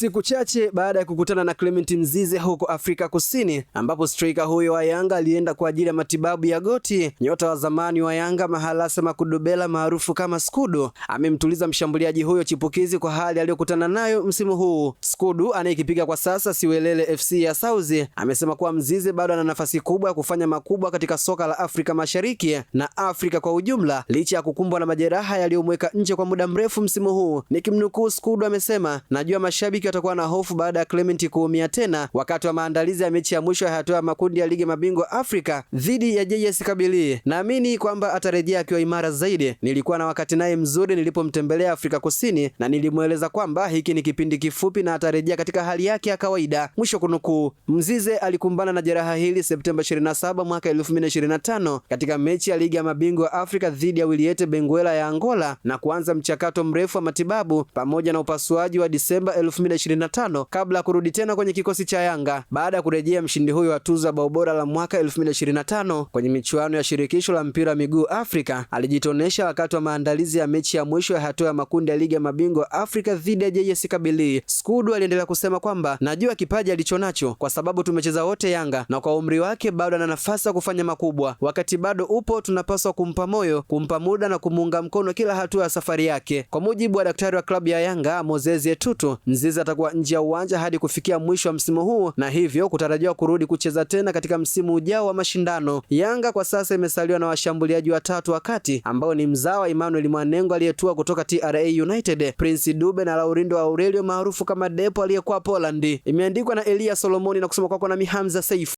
Siku chache baada ya kukutana na Clement Mzize huko Afrika Kusini, ambapo striker huyo wa Yanga alienda kwa ajili ya matibabu ya goti, nyota wa zamani wa Yanga Mahalasa Makudubela maarufu kama Skudu amemtuliza mshambuliaji huyo chipukizi kwa hali aliyokutana nayo msimu huu. Skudu anayekipiga kwa sasa Siwelele FC ya Saudi amesema kuwa Mzize bado ana nafasi kubwa ya kufanya makubwa katika soka la Afrika Mashariki na Afrika kwa ujumla, licha ya kukumbwa na majeraha yaliyomweka nje kwa muda mrefu msimu huu. Nikimnukuu, Skudu amesema, najua mashabiki watakuwa na hofu baada ya Clement kuumia tena wakati wa maandalizi ya mechi ya mwisho ya hatua ya makundi ya ligi mabingwa Afrika dhidi ya JS Kabylie. Naamini kwamba atarejea akiwa imara zaidi. Nilikuwa na wakati naye mzuri nilipomtembelea Afrika Kusini na nilimweleza kwamba hiki ni kipindi kifupi na atarejea katika hali yake ya kawaida. Mwisho kunukuu. Mzize alikumbana na jeraha hili Septemba 27 mwaka 2025 katika mechi ya ligi ya mabingwa Afrika dhidi ya Wiliete Benguela ya Angola na kuanza mchakato mrefu wa matibabu pamoja na upasuaji wa Disemba 2025 kabla ya kurudi tena kwenye kikosi cha Yanga. Baada ya kurejea, mshindi huyo wa tuzo ya bao bora la mwaka 2025 kwenye michuano ya shirikisho la mpira wa miguu Afrika alijitonesha wakati wa maandalizi ya mechi ya mwisho ya hatua ya makundi ya ligi ya mabingwa Afrika dhidi ya JS Kabylie. Skudu aliendelea kusema kwamba, najua kipaji alichonacho kwa sababu tumecheza wote Yanga na kwa umri wake bado ana nafasi ya kufanya makubwa. Wakati bado upo, tunapaswa kumpa moyo, kumpa muda na kumuunga mkono kila hatua ya safari yake. Kwa mujibu wa daktari wa klabu ya Yanga Moses Etutu, Mzize atakuwa nje ya uwanja hadi kufikia mwisho wa msimu huu na hivyo kutarajiwa kurudi kucheza tena katika msimu ujao wa mashindano. Yanga kwa sasa imesaliwa na washambuliaji watatu wa kati ambao ni mzawa Emmanuel Mwanengo aliyetua kutoka TRA United, Prince Dube na Laurindo Aurelio maarufu kama Depo aliyekuwa Poland. Imeandikwa na Elia Solomoni na kusoma kwako na Hamza Saif.